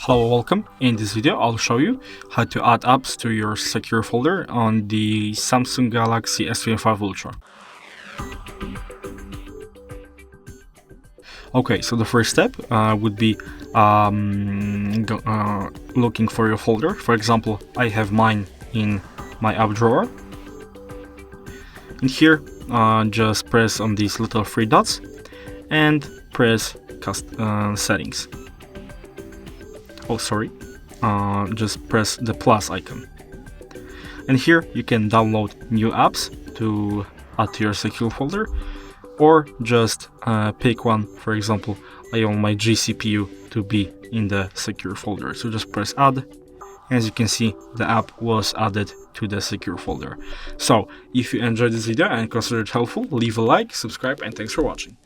Hello, welcome. In this video, I'll show you how to add apps to your secure folder on the Samsung Galaxy S25 Ultra. Okay, so the first step would be looking for your folder. For example, I have mine in my app drawer. In here, just press on these little three dots and press settings. Oh, sorry. Just press the plus icon. And here you can download new apps to add to your secure folder, or just pick one. For example, I want my GCPU to be in the secure folder. So just press add. As you can see, the app was added to the secure folder. So if you enjoyed this video and considered it helpful, leave a like, subscribe, and thanks for watching.